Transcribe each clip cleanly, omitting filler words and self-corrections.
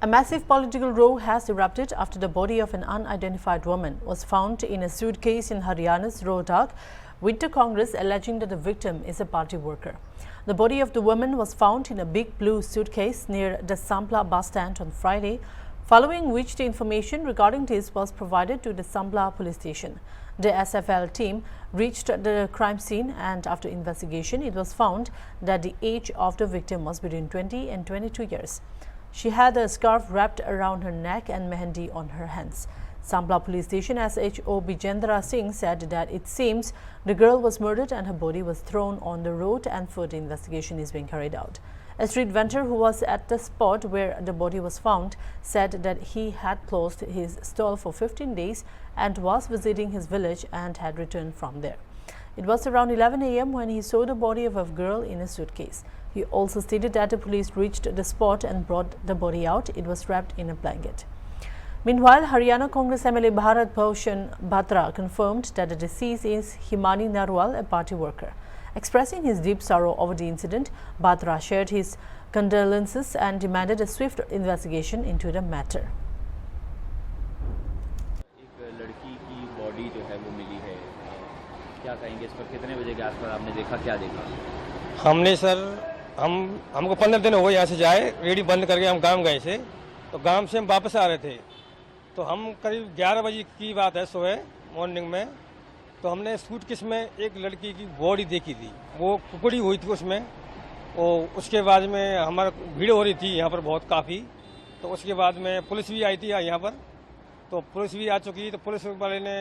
A massive political row has erupted after the body of an unidentified woman was found in a suitcase in Haryana's Rohtak Winter Congress, alleging that the victim is a party worker. The body of the woman was found in a big blue suitcase near the Sambla bus stand on Friday, following which the information regarding this was provided to the Sambla police station. The SFL team reached the crime scene, and after investigation, it was found that the age of the victim was between 20 and 22 years. She had a scarf wrapped around her neck and mehendi on her hands. Sambla police station SHO Bijendra Singh said that it seems the girl was murdered and her body was thrown on the road, and further investigation is being carried out. A street vendor who was at the spot where the body was found said that he had closed his stall for 15 days and was visiting his village and had returned from there. It was around 11 a.m. when he saw the body of a girl in a suitcase. He also stated that the police reached the spot and brought the body out. It was wrapped in a blanket. Meanwhile, Haryana Congress MLA Bharat Bhushan Batra confirmed that the deceased is Himani Narwal, a party worker. Expressing his deep sorrow over the incident, Batra shared his condolences and demanded a swift investigation into the matter. एक लड़की की body जो है वो मिली है, क्या कहेंगे इस पर? कितने बजे के आसपास आपने देखा, क्या देखा? हमने सर हमको 15 दिन हो गए यहाँ से जाए, रेडी बंद करके हम गांव गए थे। तो गांव से हम वापस आ रहे थे, तो हम करीब 11 बजे की बात है सुबह मॉर्निंग में, तो हमने सूटकेस में एक लड़की की बॉडी देखी थी। वो कुकड़ी हुई थी उसमें। और उसके बाद में हमारा भीड़ हो रही थी यहाँ पर बहुत काफ़ी। तो उसके बाद में पुलिस भी आई थी यहाँ पर, तो पुलिस भी आ चुकी। तो पुलिस वाले ने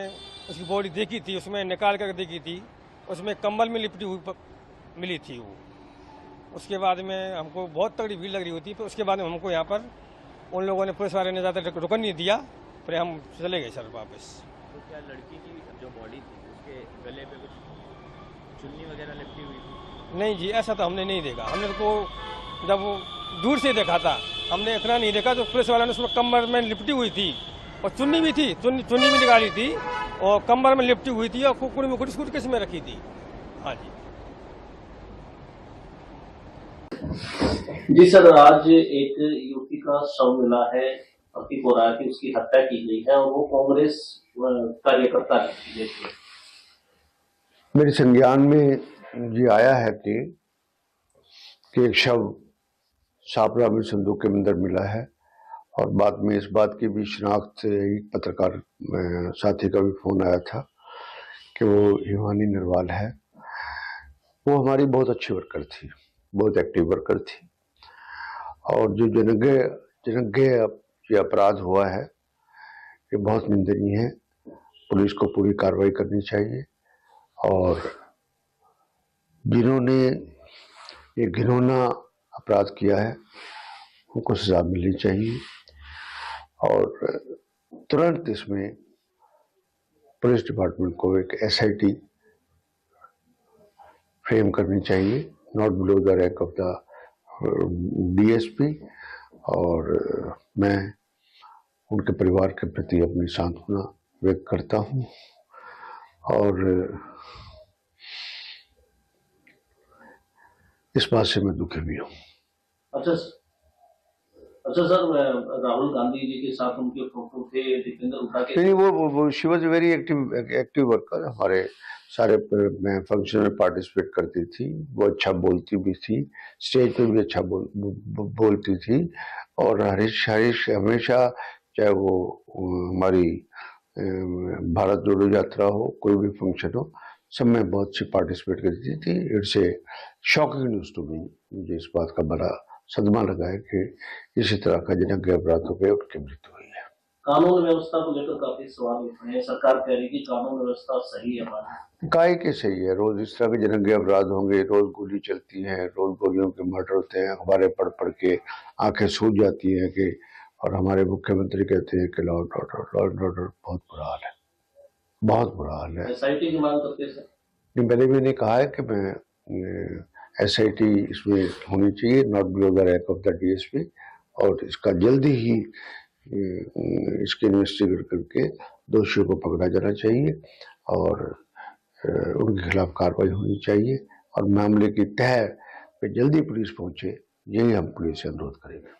उसकी बॉडी देखी थी, उसमें निकाल कर देखी थी, उसमें कंबल में लिपटी हुई मिली थी वो। उसके बाद में हमको बहुत तगड़ी भीड़ लग रही होती। फिर उसके बाद में हमको यहाँ पर उन लोगों ने, पुलिस वाले ने ज़्यादा रुकन नहीं दिया, फिर हम चले गए सर वापस। तो क्या लड़की की जो बॉडी थी उसके गले पे कुछ चुन्नी वगैरह लिपटी हुई थी? नहीं जी, ऐसा तो हमने नहीं देखा। हमने तो जब वो दूर से देखा था, हमने इतना नहीं देखा। तो पुलिस वालों ने उसमें कमर में लिपटी हुई थी और चुन्नी भी थी, चुन्नी भी निकाली थी और कमर में लिपटी हुई थी और कुकड़ी में कुछ सूटकेस में रखी थी। हाँ जी जी सर, आज एक युवती का शव मिला है। प्रतीक हो रहा है कि उसकी हत्या की गई है और वो कांग्रेस कार्यकर्ता है। मेरे संज्ञान में ये आया है कि एक शव सापरा में संदूक के अंदर मिला है, और बाद में इस बात की भी शिनाख्त से एक पत्रकार साथी का भी फोन आया था कि वो हिमानी नरवाल है। वो हमारी बहुत अच्छी वर्कर थी, बहुत एक्टिव वर्कर थी, और जो जनज्ञ ये अपराध हुआ है ये बहुत निंदनीय है। पुलिस को पूरी कार्रवाई करनी चाहिए, और जिन्होंने ये घिनौना अपराध किया है उनको सजा मिलनी चाहिए, और तुरंत इसमें पुलिस डिपार्टमेंट को एक SIT फ्रेम करनी चाहिए, not below the rank of the DSP। और मैं उनके परिवार के प्रति अपनी सांत्वना व्यक्त करता हूँ, और इस बात से मैं दुखी भी हूँ। अच्छा सर, राहुल गांधी जी के साथ उनके फोटो थे, दीपेंद्र उठा के नहीं, वो she was very active worker. हमारे सारे फंक्शन में पार्टिसिपेट करती थी। वो अच्छा बोलती भी थी, स्टेज पे भी अच्छा बोलती थी। और हरीश हमेशा, चाहे वो हमारी भारत जोड़ो यात्रा हो, कोई भी फंक्शन हो, सब में बहुत सी पार्टिसिपेट करती थी। It's a shocking news to me. मुझे इस बात का बड़ा सदमा लगा है कि इसी तरह का जनज्ञ अपराध हो गया, उनकी मृत्यु हुई है। कानून व्यवस्था को लेकर काफी सवाल उठ रहे हैं। सरकार कह रही है कि कानून व्यवस्था सही है हमारी। काय के सही है? रोज इस तरह के जनज्ञ अपराध होंगे, रोज गोली चलती है, रोज गोलियों के मर्डर होते हैं। अखबारें पढ़ के आंखें सूज जाती हैं कि, और हमारे मुख्यमंत्री कहते हैं कि लॉ एंड ऑर्डर बहुत बुरा हाल है, बहुत बुरा हाल है। SIT की मांग करते सर? पहले भी मैंने कहा है कि मैं SIT इसमें होनी चाहिए, not below the rank of the DSP, और इसका जल्दी ही इसके इन्वेस्टिगेट करके दोषियों को पकड़ा जाना चाहिए, और उनके खिलाफ कार्रवाई होनी चाहिए, और मामले की तह पे जल्दी पुलिस पहुंचे, यही हम पुलिस से अनुरोध करेंगे।